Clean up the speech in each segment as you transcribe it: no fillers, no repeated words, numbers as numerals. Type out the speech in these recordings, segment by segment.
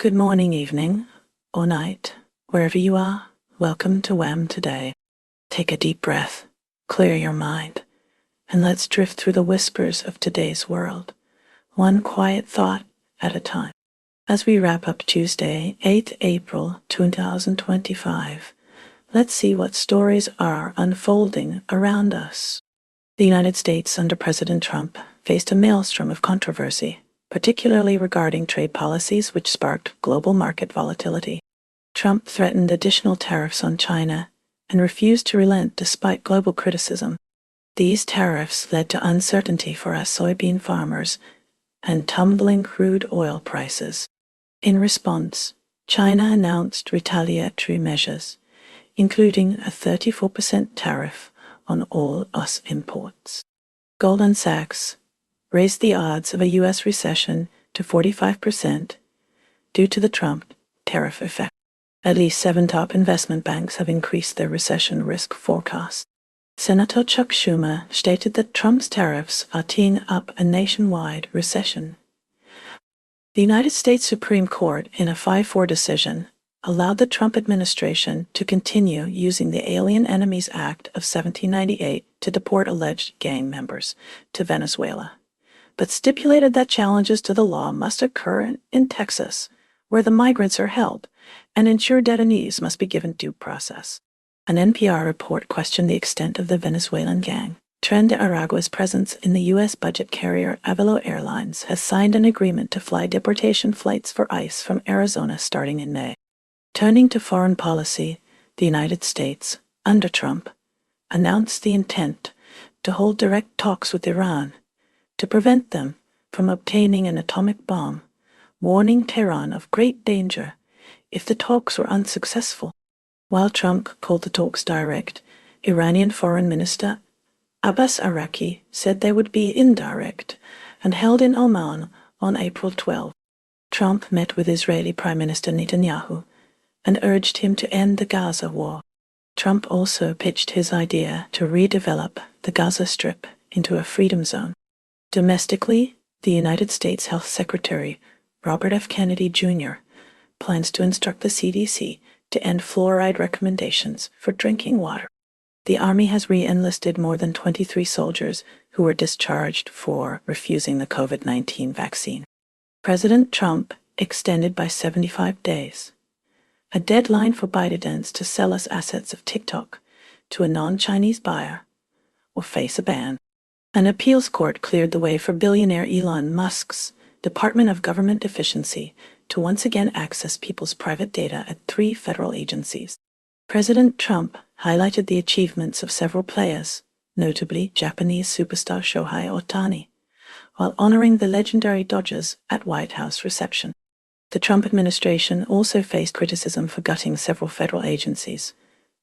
Good morning, evening, or night, wherever you are. Welcome to WHAM today. Take a deep breath, clear your mind, and let's drift through the whispers of today's world, one quiet thought at a time. As we wrap up Tuesday, 8th April 2025, let's see what stories are unfolding around us. The United States under President Trump faced a maelstrom of controversy, particularly regarding trade policies which sparked global market volatility. Trump threatened additional tariffs on China and refused to relent despite global criticism. These tariffs led to uncertainty for us soybean farmers and tumbling crude oil prices. In response, China announced retaliatory measures, including a 34% tariff on all US imports. Goldman Sachs raised the odds of a U.S. recession to 45% due to the Trump tariff effect. At least 7 top investment banks have increased their recession risk forecast. Senator Chuck Schumer stated that Trump's tariffs are teeing up a nationwide recession. The United States Supreme Court, in a 5-4 decision, allowed the Trump administration to continue using the Alien Enemies Act of 1798 to deport alleged gang members to Venezuela, but stipulated that challenges to the law must occur in Texas, where the migrants are held, and ensure detainees must be given due process. An NPR report questioned the extent of the Venezuelan gang. Tren de Aragua's presence in the U.S. budget carrier Avelo Airlines has signed an agreement to fly deportation flights for ICE from Arizona starting in May. Turning to foreign policy, the United States, under Trump, announced the intent to hold direct talks with Iran to prevent them from obtaining an atomic bomb, warning Tehran of great danger if the talks were unsuccessful. While Trump called the talks direct, Iranian Foreign Minister Abbas Araqi said they would be indirect and held in Oman on April 12. Trump met with Israeli Prime Minister Netanyahu and urged him to end the Gaza war. Trump also pitched his idea to redevelop the Gaza Strip into a freedom zone. Domestically, the United States Health Secretary Robert F. Kennedy Jr. plans to instruct the CDC to end fluoride recommendations for drinking water. The Army has re-enlisted more than 23 soldiers who were discharged for refusing the COVID-19 vaccine. President Trump extended by 75 days a deadline for ByteDance to sell us assets of TikTok to a non-Chinese buyer or face a ban. An appeals court cleared the way for billionaire Elon Musk's Department of Government Efficiency to once again access people's private data at 3 federal agencies. President Trump highlighted the achievements of several players, notably Japanese superstar Shohei Ohtani, while honoring the legendary Dodgers at White House reception. The Trump administration also faced criticism for gutting several federal agencies,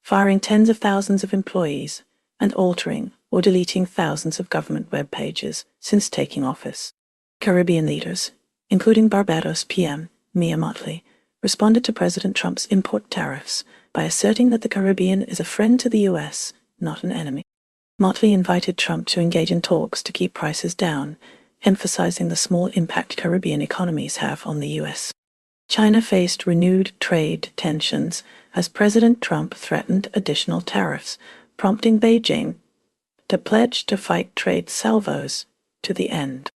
firing tens of thousands of employees, and altering or deleting thousands of government web pages since taking office. Caribbean leaders, including Barbados PM Mia Mottley, responded to President Trump's import tariffs by asserting that the Caribbean is a friend to the U.S., not an enemy. Mottley invited Trump to engage in talks to keep prices down, emphasizing the small impact Caribbean economies have on the U.S. China faced renewed trade tensions as President Trump threatened additional tariffs, prompting Beijing to pledge to fight trade salvos to the end.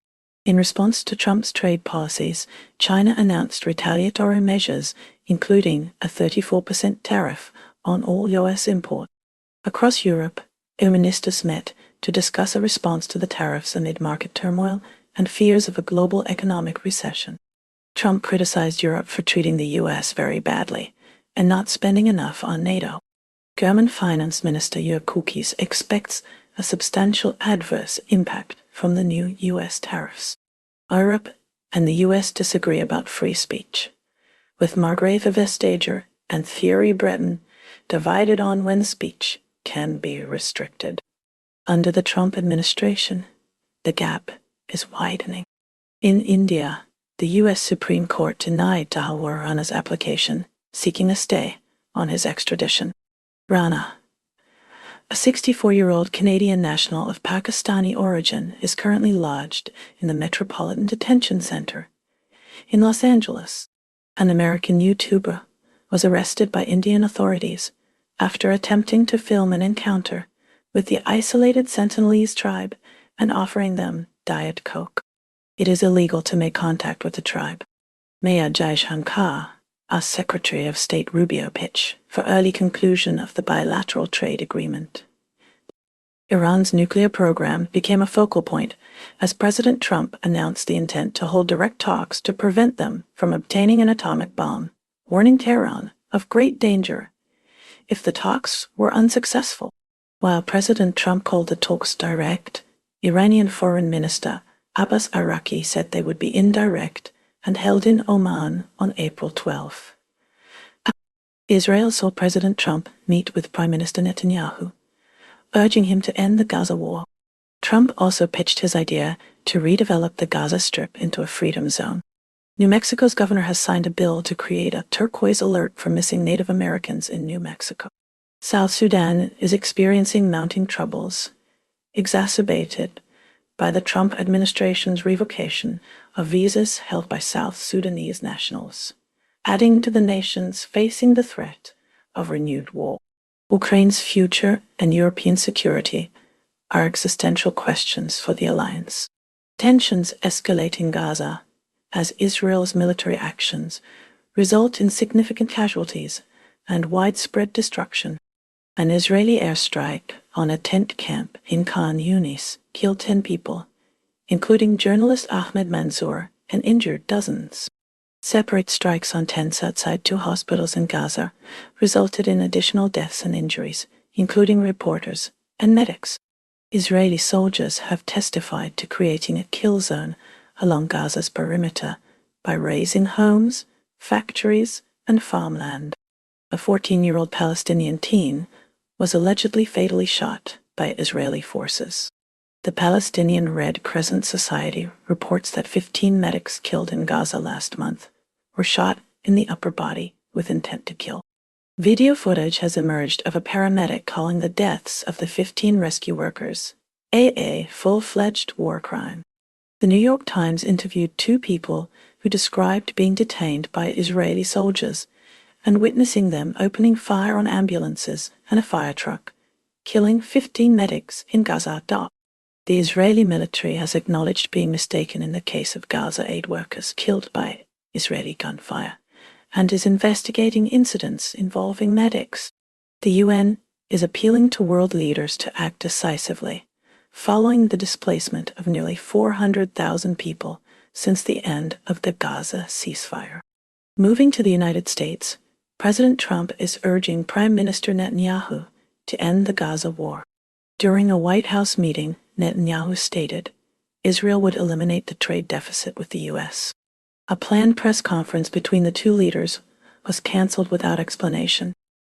In response to Trump's trade policies, China announced retaliatory measures, including a 34% tariff on all U.S. imports. Across Europe, EU ministers met to discuss a response to the tariffs amid market turmoil and fears of a global economic recession. Trump criticized Europe for treating the U.S. very badly and not spending enough on NATO. German Finance Minister Jörg Kukis expects a substantial adverse impact from the new U.S. tariffs. Europe and the U.S. disagree about free speech, with Margrethe Vestager and Thierry Breton divided on when speech can be restricted. Under the Trump administration, the gap is widening. In India, the U.S. Supreme Court denied Tahawar Rana's application, seeking a stay on his extradition. Rana, a 64-year-old Canadian national of Pakistani origin, is currently lodged in the Metropolitan Detention Center in Los Angeles. An American YouTuber was arrested by Indian authorities after attempting to film an encounter with the isolated Sentinelese tribe and offering them Diet Coke. It is illegal to make contact with the tribe. Maya Jaishankar asked Secretary of State Rubio pitch for early conclusion of the bilateral trade agreement. Iran's nuclear program became a focal point as President Trump announced the intent to hold direct talks to prevent them from obtaining an atomic bomb, warning Tehran of great danger if the talks were unsuccessful. While President Trump called the talks direct, Iranian Foreign Minister Abbas Araqi said they would be indirect and held in Oman on April 12. Israel saw President Trump meet with Prime Minister Netanyahu, urging him to end the Gaza war. Trump also pitched his idea to redevelop the Gaza Strip into a freedom zone. New Mexico's governor has signed a bill to create a turquoise alert for missing Native Americans in New Mexico. South Sudan is experiencing mounting troubles, exacerbated by the Trump administration's revocation of visas held by South Sudanese nationals, adding to the nations facing the threat of renewed war. Ukraine's future and European security are existential questions for the alliance. Tensions escalate in Gaza as Israel's military actions result in significant casualties and widespread destruction. An Israeli airstrike on a tent camp in Khan Yunis killed 10 people, including journalist Ahmed Mansour, and injured dozens. Separate strikes on tents outside 2 hospitals in Gaza resulted in additional deaths and injuries, including reporters and medics. Israeli soldiers have testified to creating a kill zone along Gaza's perimeter by razing homes, factories, and farmland. A 14-year-old Palestinian teen was allegedly fatally shot by Israeli forces. The Palestinian Red Crescent Society reports that 15 medics killed in Gaza last month were shot in the upper body with intent to kill. Video footage has emerged of a paramedic calling the deaths of the 15 rescue workers a full-fledged war crime. The New York Times interviewed 2 people who described being detained by Israeli soldiers and witnessing them opening fire on ambulances and a fire truck, killing 15 medics in Gaza. The Israeli military has acknowledged being mistaken in the case of Gaza aid workers killed by Israeli gunfire and is investigating incidents involving medics. The UN is appealing to world leaders to act decisively, following the displacement of nearly 400,000 people since the end of the Gaza ceasefire. Moving to the United States, President Trump is urging Prime Minister Netanyahu to end the Gaza war. During a White House meeting, Netanyahu stated Israel would eliminate the trade deficit with the U.S. A planned press conference between the 2 leaders was canceled without explanation.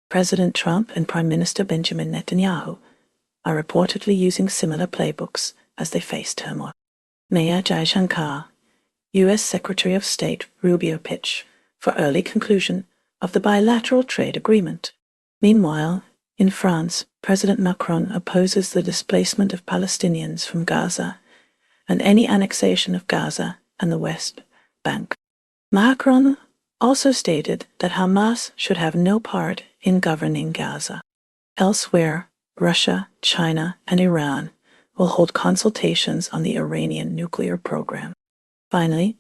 President Trump and Prime Minister Benjamin Netanyahu are reportedly using similar playbooks as they face turmoil. Maya Jaishankar, U.S. Secretary of State Rubio pitch for early conclusion of the bilateral trade agreement. Meanwhile, in France, President Macron opposes the displacement of Palestinians from Gaza and any annexation of Gaza and the West Bank. Macron also stated that Hamas should have no part in governing Gaza. Elsewhere, Russia, China, and Iran will hold consultations on the Iranian nuclear program. Finally,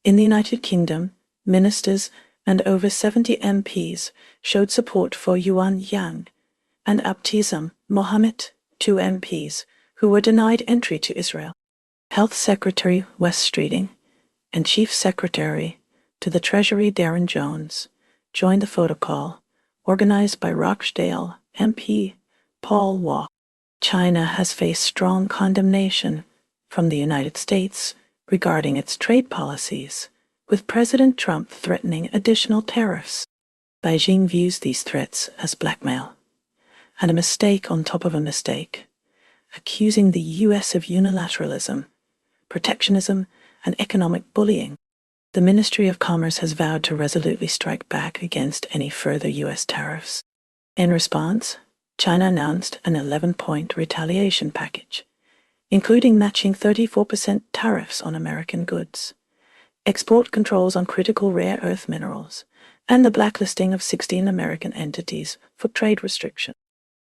in the United Kingdom, ministers and over 70 MPs showed support for Yuan Yang and Abtisam Mohammed, 2 MPs who were denied entry to Israel. Health Secretary Wes Streeting and Chief Secretary to the Treasury Darren Jones joined the photo call organized by Rochdale MP Paul Walk. China has faced strong condemnation from the United States regarding its trade policies, with President Trump threatening additional tariffs. Beijing views these threats as blackmail and a mistake on top of a mistake, accusing the U.S. of unilateralism, protectionism, and economic bullying. The Ministry of Commerce has vowed to resolutely strike back against any further U.S. tariffs. In response, China announced an 11-point retaliation package, including matching 34% tariffs on American goods, export controls on critical rare earth minerals, and the blacklisting of 16 American entities for trade restriction.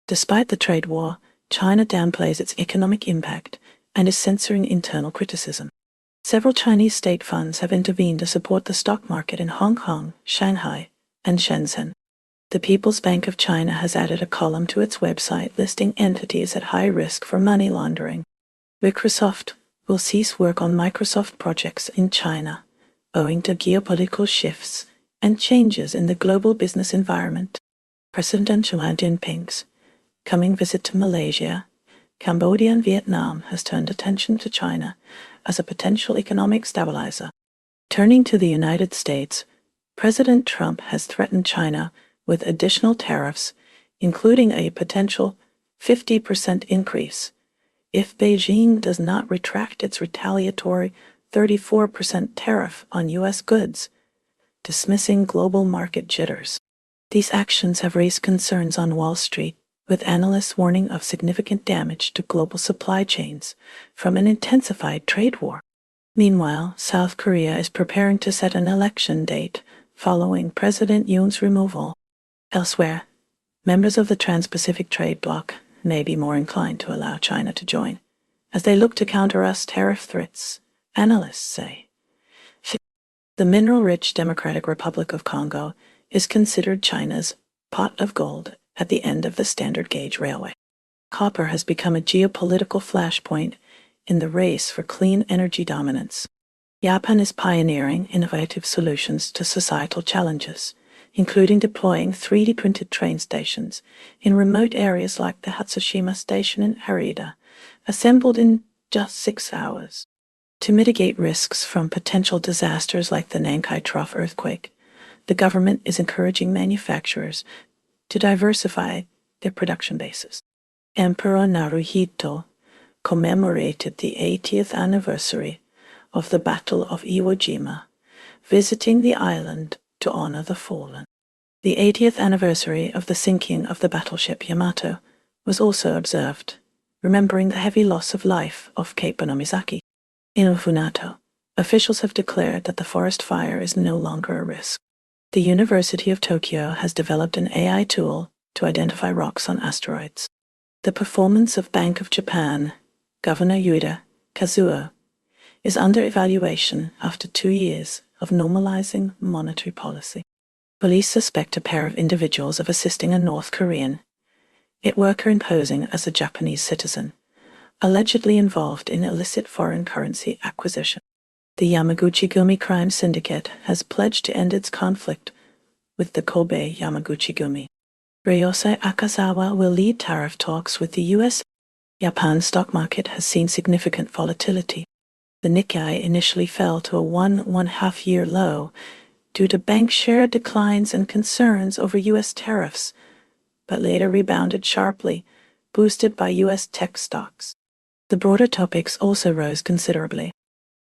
Despite the trade war, China downplays its economic impact and is censoring internal criticism. Several Chinese state funds have intervened to support the stock market in Hong Kong, Shanghai, and Shenzhen. The People's Bank of China has added a column to its website listing entities at high risk for money laundering. Microsoft will cease work on Microsoft projects in China, owing to geopolitical shifts and changes in the global business environment. President Xi Jinping's coming visit to Malaysia, Cambodia, and Vietnam has turned attention to China as a potential economic stabilizer. Turning to the United States, President Trump has threatened China with additional tariffs, including a potential 50% increase if Beijing does not retract its retaliatory 34% tariff on U.S. goods, dismissing global market jitters. These actions have raised concerns on Wall Street, with analysts warning of significant damage to global supply chains from an intensified trade war. Meanwhile, South Korea is preparing to set an election date following President Yoon's removal. Elsewhere, members of the Trans-Pacific Trade Bloc may be more inclined to allow China to join, as they look to counter US tariff threats, analysts say. The mineral-rich Democratic Republic of Congo is considered China's pot of gold at the end of the standard gauge railway. Copper has become a geopolitical flashpoint in the race for clean energy dominance. Japan is pioneering innovative solutions to societal challenges, including deploying 3D-printed train stations in remote areas like the Hatsushima station in Harada, assembled in just 6 hours. To mitigate risks from potential disasters like the Nankai Trough earthquake, the government is encouraging manufacturers to diversify their production bases. Emperor Naruhito commemorated the 80th anniversary of the Battle of Iwo Jima, visiting the island to honor the fallen. The 80th anniversary of the sinking of the battleship Yamato was also observed, remembering the heavy loss of life off Cape Onomizaki. In Ofunato, officials have declared that the forest fire is no longer a risk. The University of Tokyo has developed an AI tool to identify rocks on asteroids. The performance of Bank of Japan Governor Yuda Kazuo is under evaluation after 2 years of normalizing monetary policy. Police suspect a pair of individuals of assisting a North Korean worker posing as a Japanese citizen, allegedly involved in illicit foreign currency acquisition. The Yamaguchi-gumi crime syndicate has pledged to end its conflict with the Kobe Yamaguchi-gumi. Ryosei Akazawa will lead tariff talks with the U.S. Japan's stock market has seen significant volatility. The Nikkei initially fell to a 1.5-year low due to bank share declines and concerns over U.S. tariffs, but later rebounded sharply, boosted by U.S. tech stocks. The broader topics also rose considerably.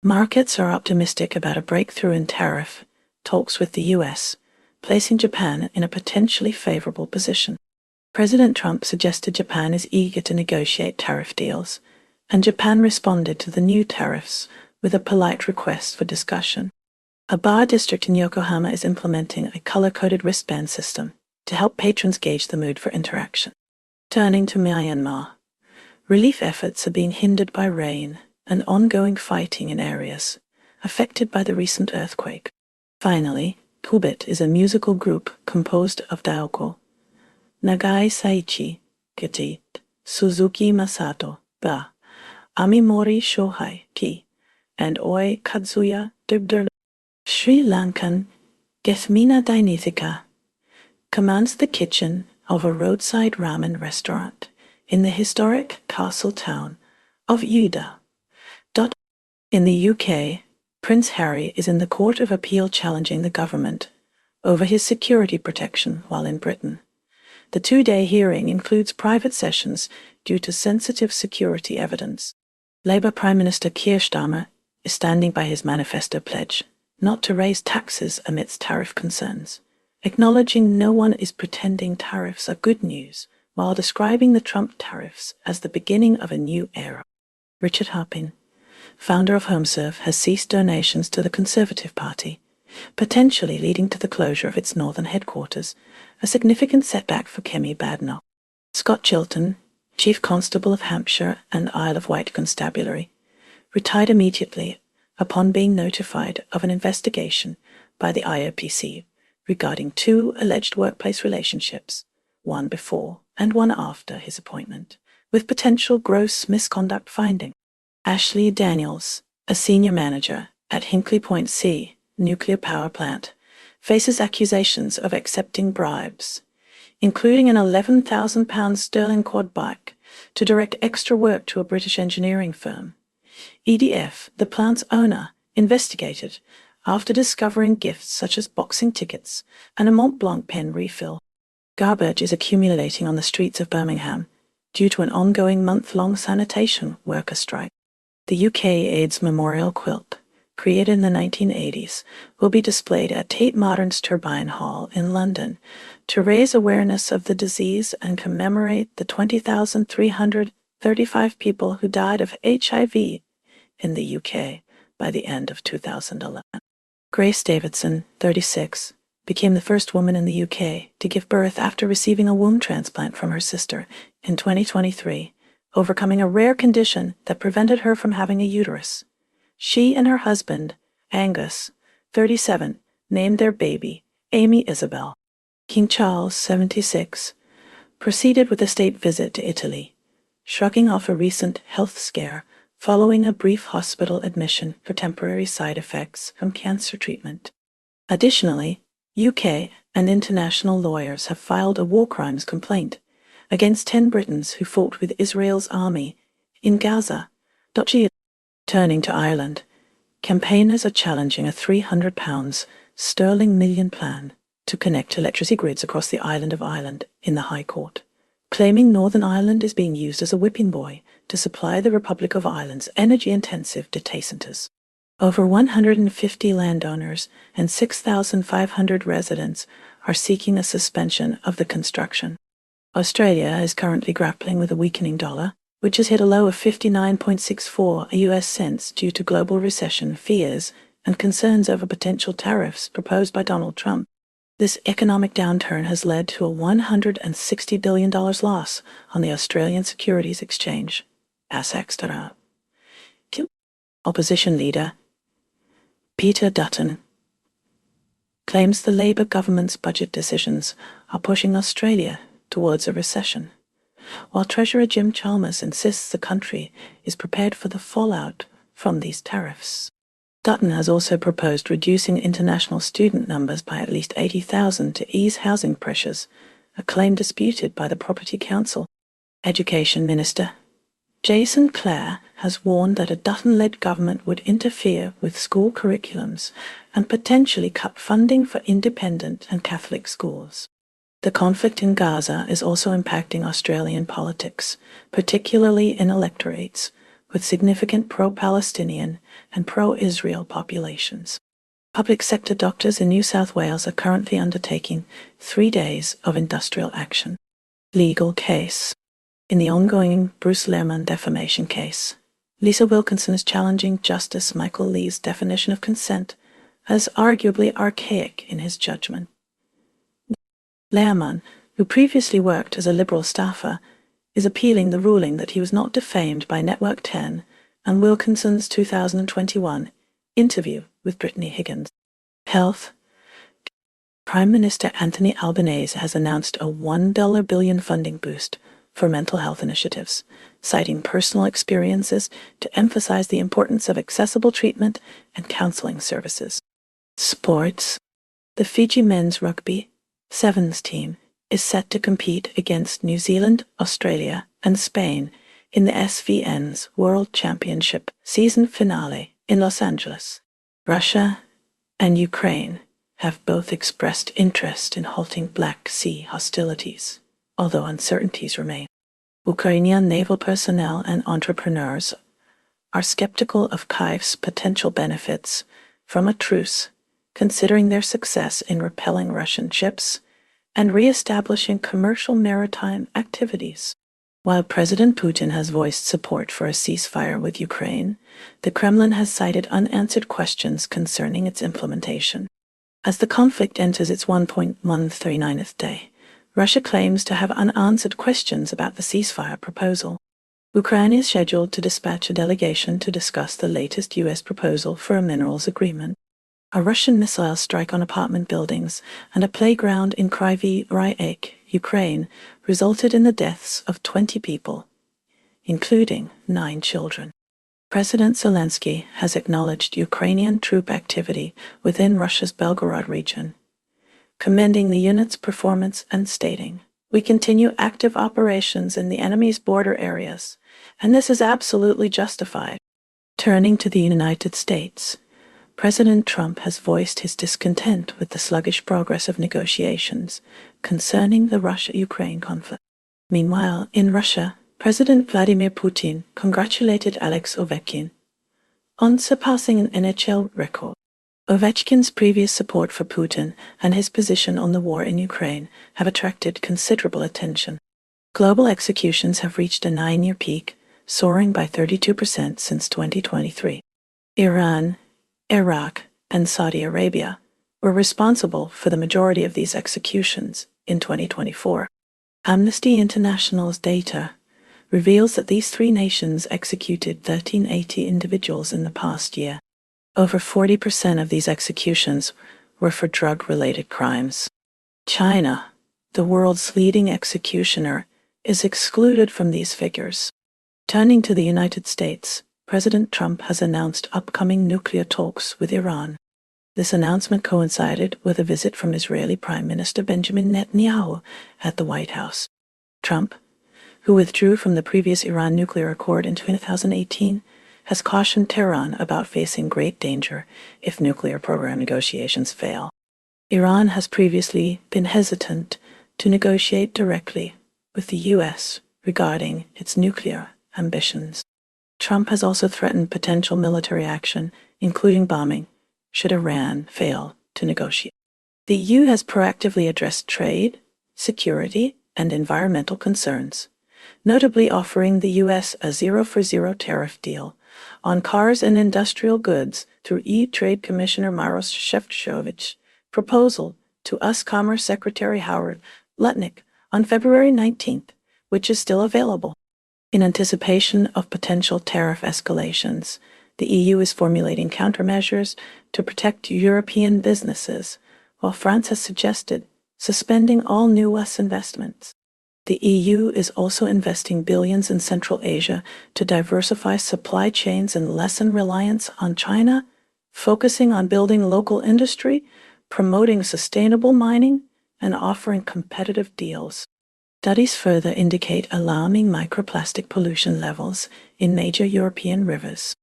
Markets are optimistic about a breakthrough in tariff talks with the U.S., placing Japan in a potentially favorable position. President Trump suggested Japan is eager to negotiate tariff deals, and Japan responded to the new tariffs with a polite request for discussion. A bar district in Yokohama is implementing a color-coded wristband system to help patrons gauge the mood for interaction. Turning to Myanmar, relief efforts are being hindered by rain and ongoing fighting in areas affected by the recent earthquake. Finally, Kubit is a musical group composed of Daoko, Nagai Saichi, Kitit, Suzuki Masato, Ba, Amimori Shohei, T, and Oi Katsuya Dubder. Sri Lankan Gethmina Dainithika commands the kitchen of a roadside ramen restaurant in the historic castle town of Uda. In the UK, Prince Harry is in the Court of Appeal challenging the government over his security protection while in Britain. The 2-day hearing includes private sessions due to sensitive security evidence. Labour Prime Minister Keir Starmer is standing by his manifesto pledge not to raise taxes amidst tariff concerns, acknowledging no one is pretending tariffs are good news, while describing the Trump tariffs as the beginning of a new era. Richard Harpin, founder of HomeServe, has ceased donations to the Conservative Party, potentially leading to the closure of its northern headquarters, a significant setback for Kemi Badenoch. Scott Chilton, Chief Constable of Hampshire and Isle of Wight Constabulary, retired immediately upon being notified of an investigation by the IOPC regarding 2 alleged workplace relationships, one before and one after his appointment, with potential gross misconduct finding. Ashley Daniels, a senior manager at Hinkley Point C nuclear power plant, faces accusations of accepting bribes, including an £11,000 quad bike to direct extra work to a British engineering firm. EDF, the plant's owner, investigated after discovering gifts such as boxing tickets and a Mont Blanc pen refill. Garbage is accumulating on the streets of Birmingham due to an ongoing month-long sanitation worker strike. The UK AIDS Memorial Quilt, created in the 1980s, will be displayed at Tate Modern's Turbine Hall in London to raise awareness of the disease and commemorate the 20,335 people who died of HIV in the UK by the end of 2011. Grace Davidson, 36, became the first woman in the UK to give birth after receiving a womb transplant from her sister in 2023, overcoming a rare condition that prevented her from having a uterus. She and her husband, Angus, 37, named their baby Amy Isabel. King Charles, 76, proceeded with a state visit to Italy, shrugging off a recent health scare following a brief hospital admission for temporary side effects from cancer treatment. Additionally, UK and international lawyers have filed a war crimes complaint against 10 Britons who fought with Israel's army in Gaza. Turning to Ireland, campaigners are challenging a £300 million plan to connect electricity grids across the island of Ireland in the High Court, claiming Northern Ireland is being used as a whipping boy to supply the Republic of Ireland's energy-intensive data centres. Over 150 landowners and 6,500 residents are seeking a suspension of the construction. Australia is currently grappling with a weakening dollar, which has hit a low of 59.64 US cents due to global recession fears and concerns over potential tariffs proposed by Donald Trump. This economic downturn has led to a $160 billion loss on the Australian Securities Exchange, ASX. Opposition leader Peter Dutton claims the Labour government's budget decisions are pushing Australia towards a recession, while Treasurer Jim Chalmers insists the country is prepared for the fallout from these tariffs. Dutton has also proposed reducing international student numbers by at least 80,000 to ease housing pressures, a claim disputed by the Property Council. Education Minister Jason Clare has warned that a Dutton-led government would interfere with school curriculums and potentially cut funding for independent and Catholic schools. The conflict in Gaza is also impacting Australian politics, particularly in electorates, with significant pro-Palestinian and pro-Israel populations. Public sector doctors in New South Wales are currently undertaking 3 days of industrial action. Legal case. In the ongoing Bruce Lehrmann defamation case, Lisa Wilkinson is challenging Justice Michael Lee's definition of consent as arguably archaic in his judgment. Lehrmann, who previously worked as a Liberal staffer, is appealing the ruling that he was not defamed by Network 10 and Wilkinson's 2021 interview with Brittany Higgins. Health. Prime Minister Anthony Albanese has announced a $1 billion funding boost for mental health initiatives, citing personal experiences to emphasize the importance of accessible treatment and counseling services. Sports. The Fiji men's rugby sevens team is set to compete against New Zealand, Australia, and Spain in the SVN's World Championship season finale in Los Angeles. Russia and Ukraine have both expressed interest in halting Black Sea hostilities, although uncertainties remain. Ukrainian naval personnel and entrepreneurs are skeptical of Kyiv's potential benefits from a truce, considering their success in repelling Russian ships and re-establishing commercial maritime activities. While President Putin has voiced support for a ceasefire with Ukraine, the Kremlin has cited unanswered questions concerning its implementation. As the conflict enters its 139th day, Russia claims to have unanswered questions about the ceasefire proposal. Ukraine is scheduled to dispatch a delegation to discuss the latest U.S. proposal for a minerals agreement. A Russian missile strike on apartment buildings and a playground in Kryvyi Rih, Ukraine, resulted in the deaths of 20 people, including 9 children. President Zelensky has acknowledged Ukrainian troop activity within Russia's Belgorod region, commending the unit's performance and stating, "We continue active operations in the enemy's border areas, and this is absolutely justified." Turning to the United States, President Trump has voiced his discontent with the sluggish progress of negotiations concerning the Russia-Ukraine conflict. Meanwhile, in Russia, President Vladimir Putin congratulated Alex Ovechkin on surpassing an NHL record. Ovechkin's previous support for Putin and his position on the war in Ukraine have attracted considerable attention. Global executions have reached a 9-year peak, soaring by 32% since 2023. Iran, Iraq, and Saudi Arabia were responsible for the majority of these executions in 2024. Amnesty International's data reveals that these 3 nations executed 1,380 individuals in the past year. Over 40% of these executions were for drug-related crimes. China, the world's leading executioner, is excluded from these figures. Turning to the United States, President Trump has announced upcoming nuclear talks with Iran. This announcement coincided with a visit from Israeli Prime Minister Benjamin Netanyahu at the White House. Trump, who withdrew from the previous Iran nuclear accord in 2018, has cautioned Tehran about facing great danger if nuclear program negotiations fail. Iran has previously been hesitant to negotiate directly with the U.S. regarding its nuclear ambitions. Trump has also threatened potential military action, including bombing, should Iran fail to negotiate. The EU has proactively addressed trade, security, and environmental concerns, notably offering the U.S. a 0-for-0 tariff deal on cars and industrial goods through Trade Commissioner Maros Shevchovich's proposal to US Commerce Secretary Howard Lutnick on February 19th, which is still available. In anticipation of potential tariff escalations, the EU is formulating countermeasures to protect European businesses, while France has suggested suspending all new US investments. The EU is also investing billions in Central Asia to diversify supply chains and lessen reliance on China, focusing on building local industry, promoting sustainable mining, and offering competitive deals. Studies further indicate alarming microplastic pollution levels in major European rivers.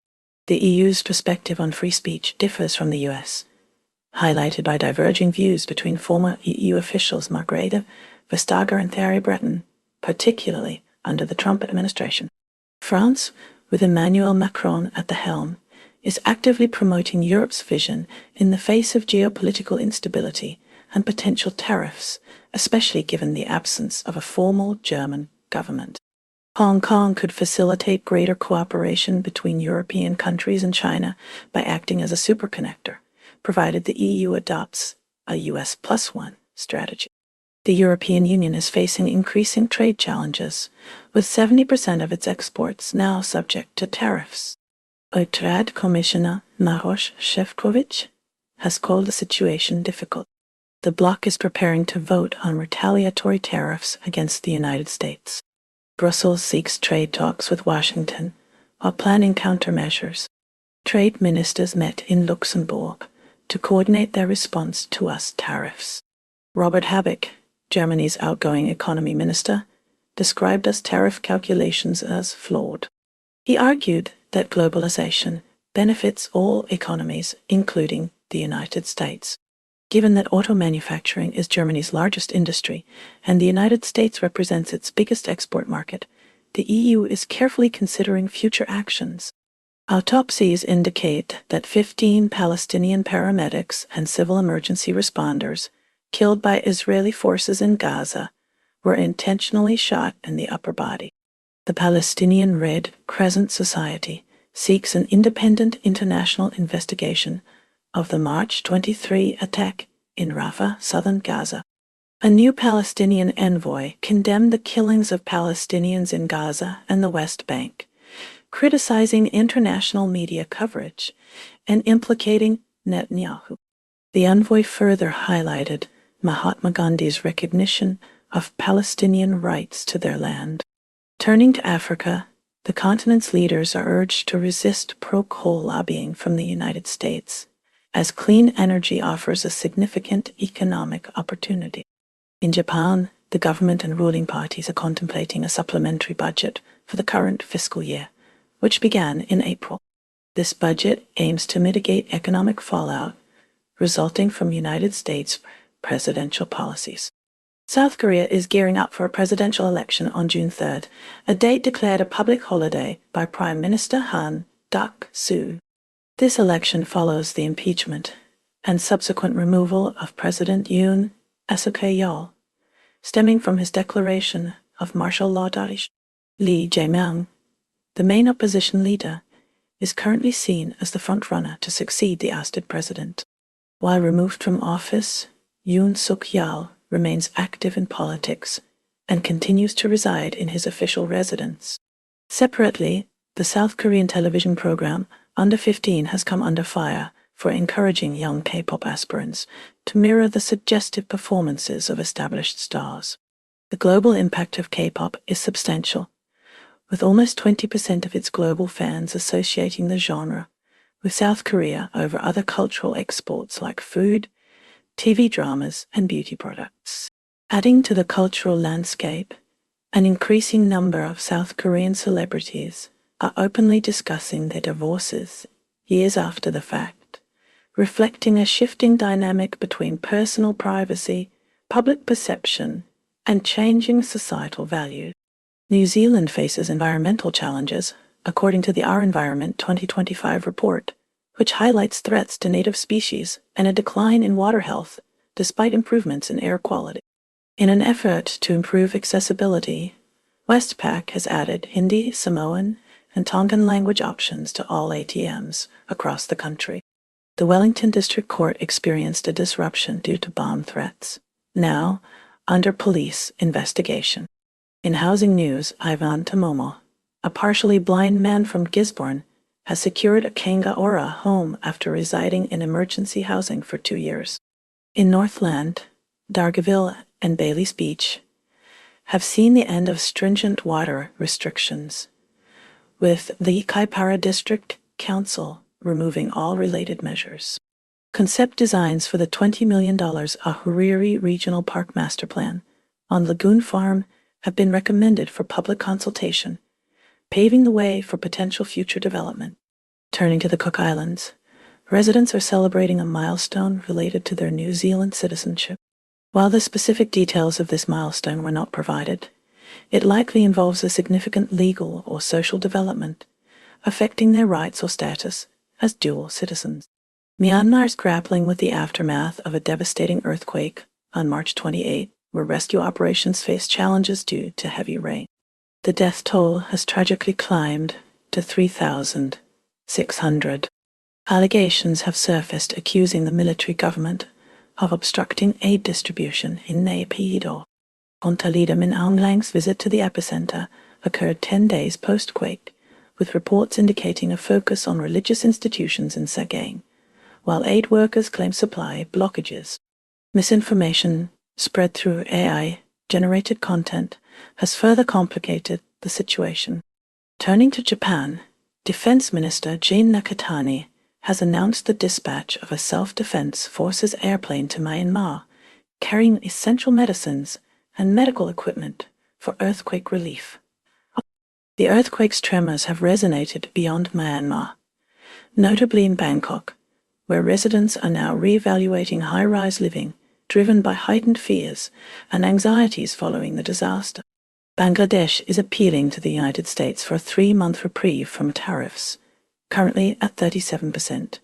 The EU's perspective on free speech differs from the US, highlighted by diverging views between former EU officials Margrethe Vestager and Thierry Breton, particularly under the Trump administration. France, with Emmanuel Macron at the helm, is actively promoting Europe's vision in the face of geopolitical instability and potential tariffs, especially given the absence of a formal German government. Hong Kong could facilitate greater cooperation between European countries and China by acting as a superconnector, provided the EU adopts a US +1 strategy. The European Union is facing increasing trade challenges, with 70% of its exports now subject to tariffs. Trade Commissioner Maros Shevchovich has called the situation difficult. The bloc is preparing to vote on retaliatory tariffs against the United States. Brussels seeks trade talks with Washington while planning countermeasures. Trade ministers met in Luxembourg to coordinate their response to US tariffs. Robert Habeck, Germany's outgoing economy minister, described US tariff calculations as flawed. He argued that globalization benefits all economies, including the United States. Given that auto manufacturing is Germany's largest industry and the United States represents its biggest export market, the EU is carefully considering future actions. Autopsies indicate that 15 Palestinian paramedics and civil emergency responders killed by Israeli forces in Gaza were intentionally shot in the upper body. The Palestinian Red Crescent Society seeks an independent international investigation of the March 23 attack in Rafah, southern Gaza. A new Palestinian envoy condemned the killings of Palestinians in Gaza and the West Bank, criticizing international media coverage and implicating Netanyahu. The envoy further highlighted Mahatma Gandhi's recognition of Palestinian rights to their land. Turning to Africa, the continent's leaders are urged to resist pro-coal lobbying from the United States, as clean energy offers a significant economic opportunity. In Japan, the government and ruling parties are contemplating a supplementary budget for the current fiscal year, which began in April. This budget aims to mitigate economic fallout resulting from United States presidential policies. South Korea is gearing up for a presidential election on June 3rd, a date declared a public holiday by Prime Minister Han Duck-soo. This election follows the impeachment and subsequent removal of President Yoon Suk-yeol, stemming from his declaration of martial law. Lee Jae-myung, the main opposition leader, is currently seen as the front-runner to succeed the ousted president. While removed from office, Yoon Suk-yeol remains active in politics and continues to reside in his official residence. Separately, the South Korean television program Under 15 has come under fire for encouraging young K-pop aspirants to mirror the suggestive performances of established stars. The global impact of K-pop is substantial, with almost 20% of its global fans associating the genre with South Korea over other cultural exports like food, TV dramas, and beauty products. Adding to the cultural landscape, an increasing number of South Korean celebrities are openly discussing their divorces years after the fact, reflecting a shifting dynamic between personal privacy, public perception, and changing societal values. New Zealand faces environmental challenges, according to the Our Environment 2025 report, which highlights threats to native species and a decline in water health despite improvements in air quality. In an effort to improve accessibility, Westpac has added Hindi, Samoan, and Tongan language options to all ATMs across the country. The Wellington District Court experienced a disruption due to bomb threats, now under police investigation. In housing news, Ivan Tamomo, a partially blind man from Gisborne, has secured a Kangaora home after residing in emergency housing for 2 years. In Northland, Dargaville and Bailey's Beach have seen the end of stringent water restrictions, with the Kaipara District Council removing all related measures. Concept designs for the $20 million Ahuriri Regional Park Master Plan on Lagoon Farm have been recommended for public consultation, paving the way for potential future development. Turning to the Cook Islands, residents are celebrating a milestone related to their New Zealand citizenship. While the specific details of this milestone were not provided, it likely involves a significant legal or social development affecting their rights or status as dual citizens. Myanmar is grappling with the aftermath of a devastating earthquake on March 28, where rescue operations face challenges due to heavy rain. The death toll has tragically climbed to 3,600. Allegations have surfaced accusing the military government of obstructing aid distribution in Naypyidaw. Ontalida Min Aung Hlang's visit to the epicenter occurred 10 days post-quake, with reports indicating a focus on religious institutions in Sagaing, while aid workers claim supply blockages. Misinformation spread through AI-generated content has further complicated the situation. Turning to Japan, Defense Minister Jin Nakatani has announced the dispatch of a self-defense forces airplane to Myanmar, carrying essential medicines and medical equipment for earthquake relief. The earthquake's tremors have resonated beyond Myanmar, notably in Bangkok, where residents are now re-evaluating high-rise living driven by heightened fears and anxieties following the disaster. Bangladesh is appealing to the United States for a 3-month reprieve from tariffs, currently at 37%,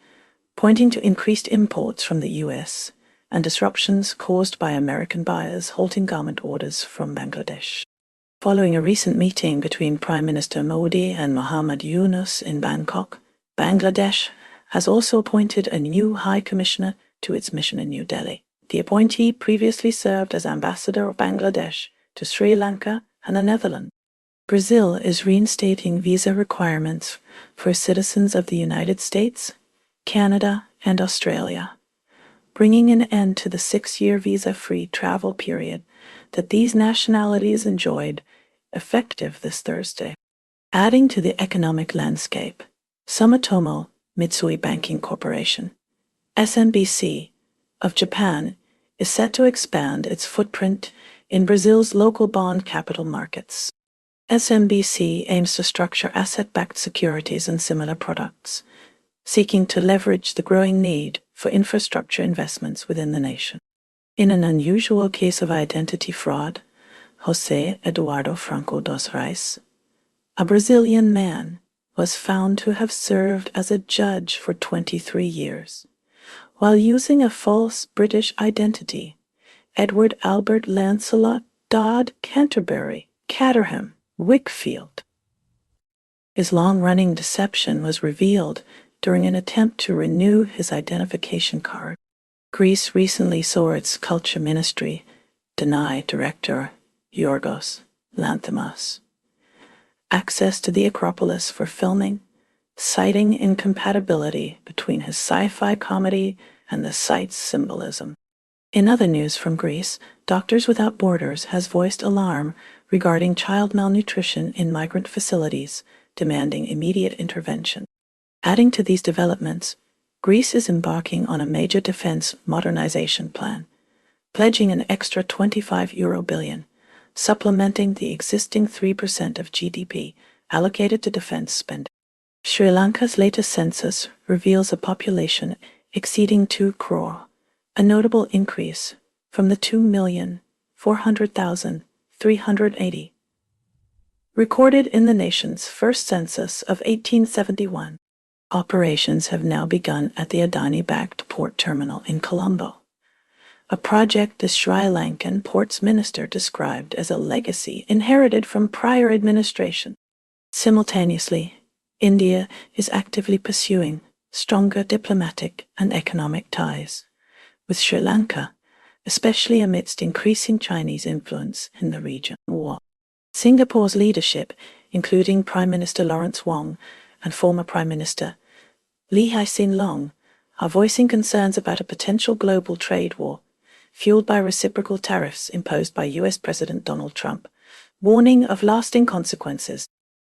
pointing to increased imports from the U.S. and disruptions caused by American buyers halting garment orders from Bangladesh. Following a recent meeting between Prime Minister Modi and Mohammad Yunus in Bangkok, Bangladesh has also appointed a new High Commissioner to its mission in New Delhi. The appointee previously served as Ambassador of Bangladesh to Sri Lanka and the Netherlands. Brazil is reinstating visa requirements for citizens of the United States, Canada, and Australia, bringing an end to the 6-year visa-free travel period that these nationalities enjoyed, effective this Thursday. Adding to the economic landscape, Sumitomo Mitsui Banking Corporation, SMBC, of Japan, is set to expand its footprint in Brazil's local bond capital markets. SMBC aims to structure asset-backed securities and similar products, seeking to leverage the growing need for infrastructure investments within the nation. In an unusual case of identity fraud, José Eduardo Franco dos Reis, a Brazilian man, was found to have served as a judge for 23 years. While using a false British identity, Edward Albert Lancelot Dodd Canterbury, Caterham, Wickfield. His long-running deception was revealed during an attempt to renew his identification card. Greece recently saw its culture ministry deny director Yorgos Lanthimos access to the Acropolis for filming, citing incompatibility between his sci-fi comedy and the site's symbolism. In other news from Greece, Doctors Without Borders has voiced alarm regarding child malnutrition in migrant facilities, demanding immediate intervention. Adding to these developments, Greece is embarking on a major defense modernization plan, pledging an extra €25 billion, supplementing the existing 3% of GDP allocated to defense spending. Sri Lanka's latest census reveals a population exceeding 2 crore, a notable increase from the 2,400,380 recorded in the nation's first census of 1871. Operations have now begun at the Adani-backed port terminal in Colombo, a project the Sri Lankan ports minister described as a legacy inherited from prior administration. Simultaneously, India is actively pursuing stronger diplomatic and economic ties with Sri Lanka, especially amidst increasing Chinese influence in the region. Singapore's leadership, including Prime Minister Lawrence Wong and former Prime Minister Lee Hsien Loong, are voicing concerns about a potential global trade war fueled by reciprocal tariffs imposed by U.S. President Donald Trump, warning of lasting consequences.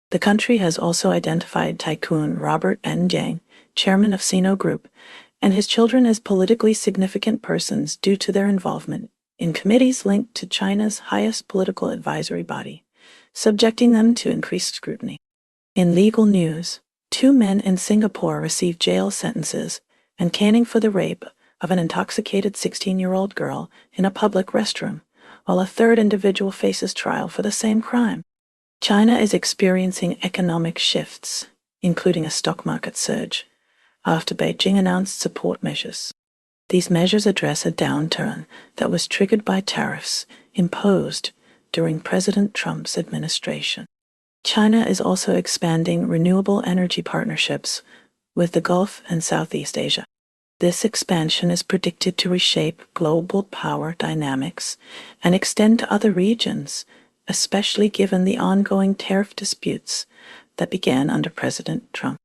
The country has also identified tycoon Robert N. Jiang, chairman of Sino Group, and his children as politically significant persons due to their involvement in committees linked to China's highest political advisory body, subjecting them to increased scrutiny. In legal news, 2 men in Singapore received jail sentences and caning for the rape of an intoxicated 16-year-old girl in a public restroom, while a third individual faces trial for the same crime. China is experiencing economic shifts, including a stock market surge, after Beijing announced support measures. These measures address a downturn that was triggered by tariffs imposed during President Trump's administration. China is also expanding renewable energy partnerships with the Gulf and Southeast Asia. This expansion is predicted to reshape global power dynamics and extend to other regions, especially given the ongoing tariff disputes that began under President Trump.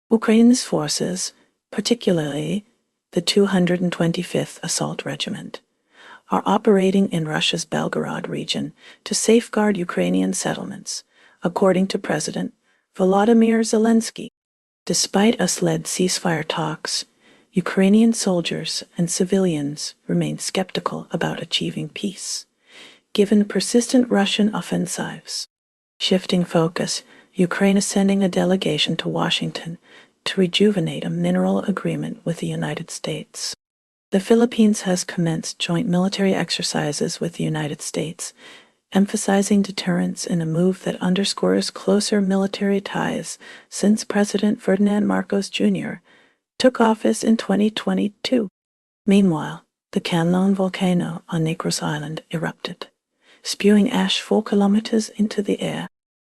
Ukraine's forces, particularly the 225th Assault Regiment, are operating in Russia's Belgorod region to safeguard Ukrainian settlements, according to President Volodymyr Zelensky. Despite US-led ceasefire talks, Ukrainian soldiers and civilians remain skeptical about achieving peace, given persistent Russian offensives. Shifting focus, Ukraine is sending a delegation to Washington to rejuvenate a mineral agreement with the United States. The Philippines has commenced joint military exercises with the United States, emphasizing deterrence in a move that underscores closer military ties since President Ferdinand Marcos Jr. took office in 2022. Meanwhile, the Canlon volcano on Negros Island erupted, spewing ash 4 kilometers into the air.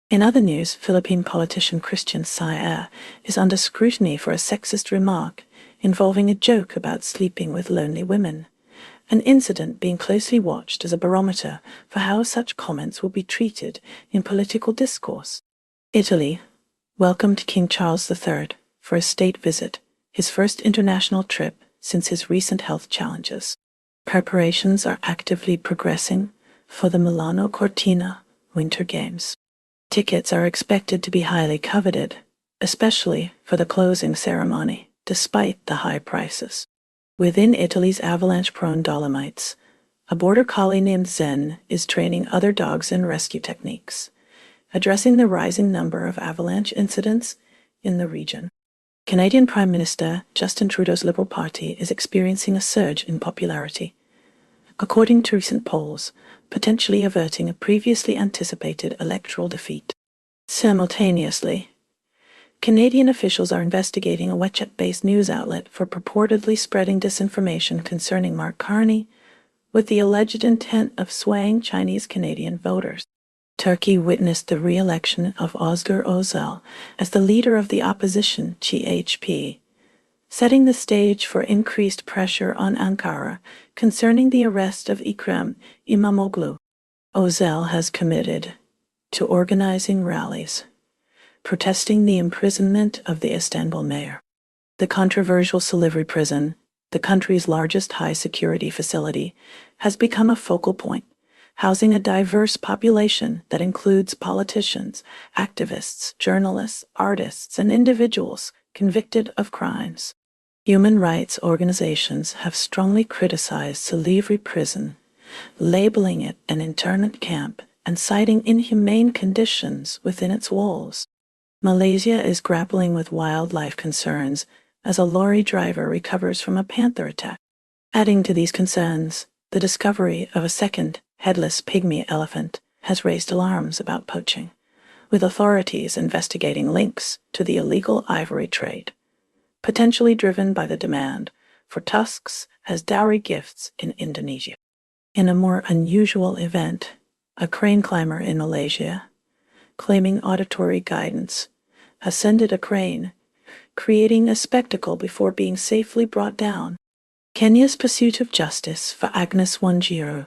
In other news, Philippine politician Christian Saer is under scrutiny for a sexist remark involving a joke about sleeping with lonely women, an incident being closely watched as a barometer for how such comments will be treated in political discourse. Italy welcomed King Charles III for a state visit, his first international trip since his recent health challenges. Preparations are actively progressing for the Milano Cortina Winter Games. Tickets are expected to be highly coveted, especially for the closing ceremony, despite the high prices. Within Italy's avalanche-prone Dolomites, a border collie named Zen is training other dogs in rescue techniques, addressing the rising number of avalanche incidents in the region. Canadian Prime Minister Justin Trudeau's Liberal Party is experiencing a surge in popularity, according to recent polls, potentially averting a previously anticipated electoral defeat. Simultaneously, Canadian officials are investigating a WeChat-based news outlet for purportedly spreading disinformation concerning Mark Carney, with the alleged intent of swaying Chinese-Canadian voters. Turkey witnessed the re-election of Özgür Özel as the leader of the opposition CHP, setting the stage for increased pressure on Ankara concerning the arrest of Ekrem İmamoğlu. Özel has committed to organizing rallies, protesting the imprisonment of the Istanbul mayor. The controversial Silivri prison, the country's largest high-security facility, has become a focal point, housing a diverse population that includes politicians, activists, journalists, artists, and individuals convicted of crimes. Human rights organizations have strongly criticized Silivri prison, labeling it an internment camp and citing inhumane conditions within its walls. Malaysia is grappling with wildlife concerns as a lorry driver recovers from a panther attack. Adding to these concerns, the discovery of a second headless pygmy elephant has raised alarms about poaching, with authorities investigating links to the illegal ivory trade, potentially driven by the demand for tusks as dowry gifts in Indonesia. In a more unusual event, a crane climber in Malaysia, claiming auditory guidance, ascended a crane, creating a spectacle before being safely brought down. Kenya's pursuit of justice for Agnes Wanjiru,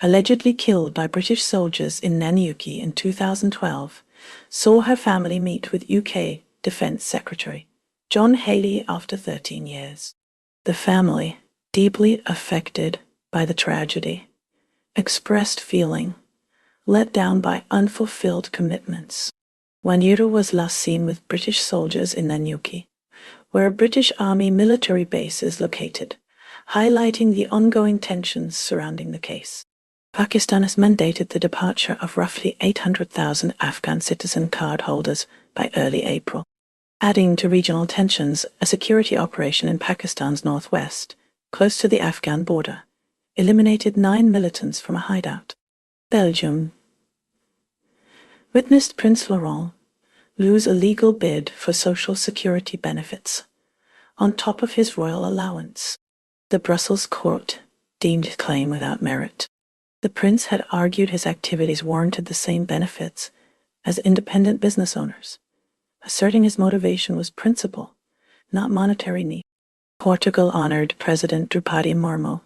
allegedly killed by British soldiers in Nanyuki in 2012, saw her family meet with UK Defence Secretary John Haley after 13 years. The family, deeply affected by the tragedy, expressed feeling let down by unfulfilled commitments. Wanjiru was last seen with British soldiers in Nanyuki, where a British Army military base is located, highlighting the ongoing tensions surrounding the case. Pakistan has mandated the departure of roughly 800,000 Afghan citizen card holders by early April. Adding to regional tensions, a security operation in Pakistan's northwest, close to the Afghan border, eliminated 9 militants from a hideout. Belgium witnessed Prince Laurent lose a legal bid for social security benefits, on top of his royal allowance. The Brussels court deemed his claim without merit. The prince had argued his activities warranted the same benefits as independent business owners, asserting his motivation was principle, not monetary need. Portugal honored President Drupadi Murmu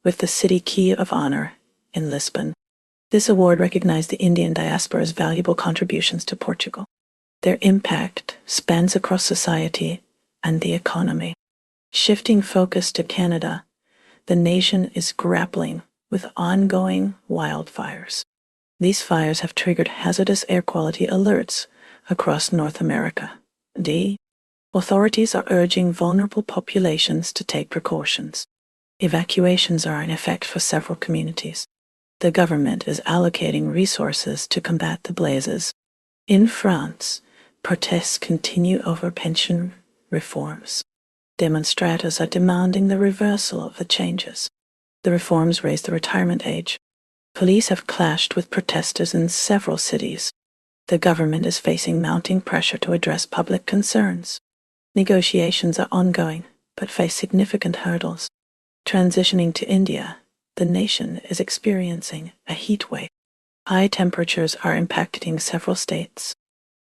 with the City Key of Honor in Lisbon. This award recognized the Indian diaspora's valuable contributions to Portugal. Their impact spans across society and the economy. Shifting focus to Canada, the nation is grappling with ongoing wildfires. These fires have triggered hazardous air quality alerts across North America. The authorities are urging vulnerable populations to take precautions. Evacuations are in effect for several communities. The government is allocating resources to combat the blazes. In France, protests continue over pension reforms. Demonstrators are demanding the reversal of the changes. The reforms raise the retirement age. Police have clashed with protesters in several cities. The government is facing mounting pressure to address public concerns. Negotiations are ongoing, but face significant hurdles. Transitioning to India, the nation is experiencing a heat wave. High temperatures are impacting several states.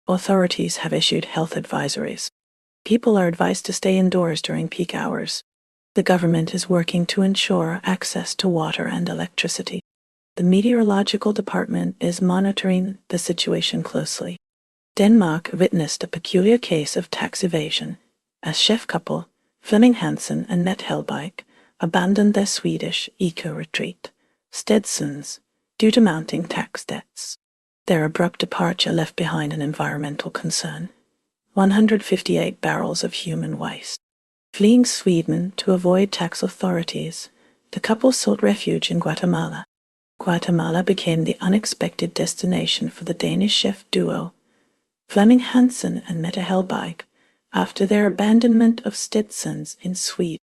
Authorities have issued health advisories. People are advised to stay indoors during peak hours. The government is working to ensure access to water and electricity. The meteorological department is monitoring the situation closely. Denmark witnessed a peculiar case of tax evasion as chef couple Flemming Hansen and Mette Hellbeck abandoned their Swedish eco-retreat, Stedsons, due to mounting tax debts. Their abrupt departure left behind an environmental concern: 158 barrels of human waste. Fleeing Sweden to avoid tax authorities, the couple sought refuge in Guatemala. Guatemala became the unexpected destination for the Danish chef duo, Flemming Hansen and Mette Hellbeck, after their abandonment of Stedsons in Sweden.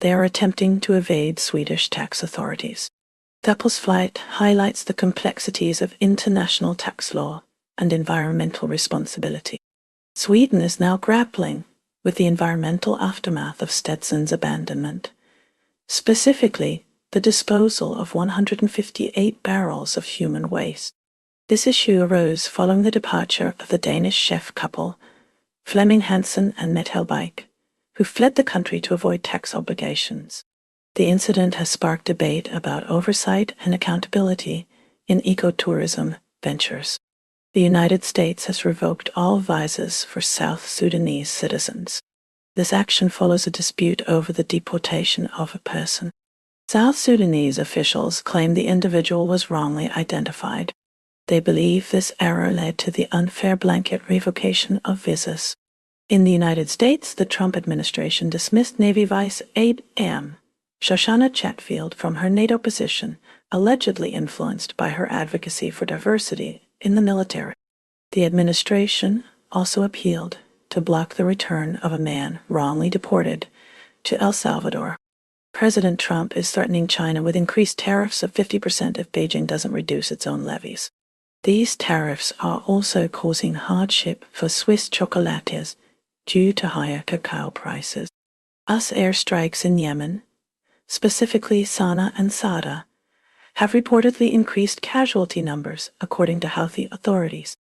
They are attempting to evade Swedish tax authorities. The couple's flight highlights the complexities of international tax law and environmental responsibility. Sweden is now grappling with the environmental aftermath of Stedson's abandonment, specifically the disposal of 158 barrels of human waste. This issue arose following the departure of the Danish chef couple, Flemming Hansen and Mette Hellbeck, who fled the country to avoid tax obligations. The incident has sparked debate about oversight and accountability in ecotourism ventures. The United States has revoked all visas for South Sudanese citizens. This action follows a dispute over the deportation of a person. South Sudanese officials claim the individual was wrongly identified. They believe this error led to the unfair blanket revocation of visas. In the United States, the Trump administration dismissed Navy Vice Admiral Shoshana Chatfield from her NATO position, allegedly influenced by her advocacy for diversity in the military. The administration also appealed to block the return of a man wrongly deported to El Salvador. President Trump is threatening China with increased tariffs of 50% if Beijing doesn't reduce its own levies. These tariffs are also causing hardship for Swiss chocolatiers due to higher cacao prices. US airstrikes in Yemen, specifically Sana'a and Sada, have reportedly increased casualty numbers, according to health authorities.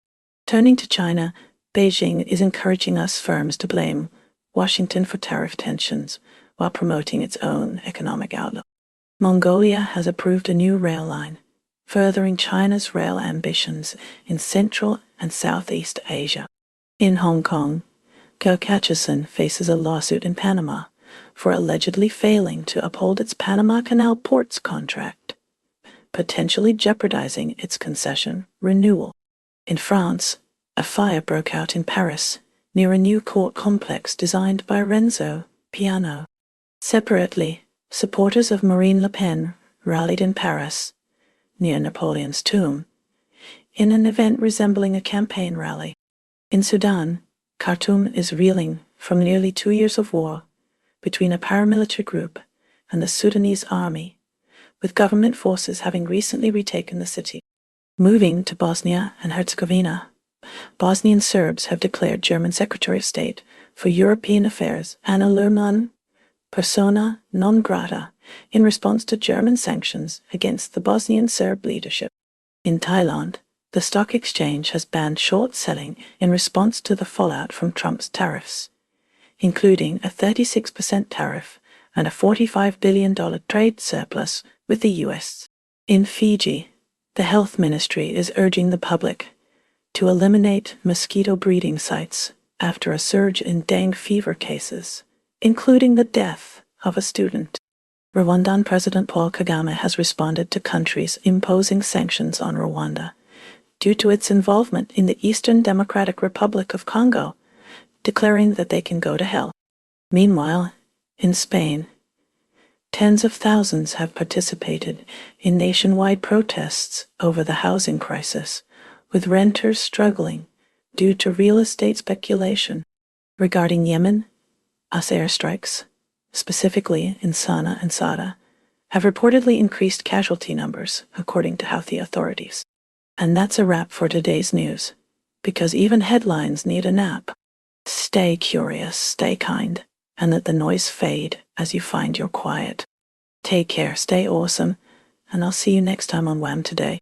Turning to China, Beijing is encouraging US firms to blame Washington for tariff tensions while promoting its own economic outlook. Mongolia has approved a new rail line, furthering China's rail ambitions in Central and Southeast Asia. In Hong Kong, Kirk Atchison faces a lawsuit in Panama for allegedly failing to uphold its Panama Canal ports contract, potentially jeopardizing its concession renewal. In France, a fire broke out in Paris near a new court complex designed by Renzo Piano. Separately, supporters of Marine Le Pen rallied in Paris, near Napoleon's tomb, in an event resembling a campaign rally. In Sudan, Khartoum is reeling from nearly 2 years of war between a paramilitary group and the Sudanese army, with government forces having recently retaken the city. Moving to Bosnia and Herzegovina, Bosnian Serbs have declared German Secretary of State for European Affairs Anna Lerman persona non grata in response to German sanctions against the Bosnian Serb leadership. In Thailand, the stock exchange has banned short selling in response to the fallout from Trump's tariffs, including a 36% tariff and a $45 billion trade surplus with the U.S. In Fiji, the health ministry is urging the public to eliminate mosquito breeding sites after a surge in dengue fever cases, including the death of a student. Rwandan President Paul Kagame has responded to countries imposing sanctions on Rwanda due to its involvement in the Eastern Democratic Republic of Congo, declaring that they can go to hell. Meanwhile, in Spain, tens of thousands have participated in nationwide protests over the housing crisis, with renters struggling due to real estate speculation. Regarding Yemen, US airstrikes, specifically in Sana'a and Sada, have reportedly increased casualty numbers, according to Houthi authorities. And that's a wrap for today's news, because even headlines need a nap. Stay curious, stay kind, and let the noise fade as you find your quiet. Take care, stay awesome, and I'll see you next time on WHAM Today.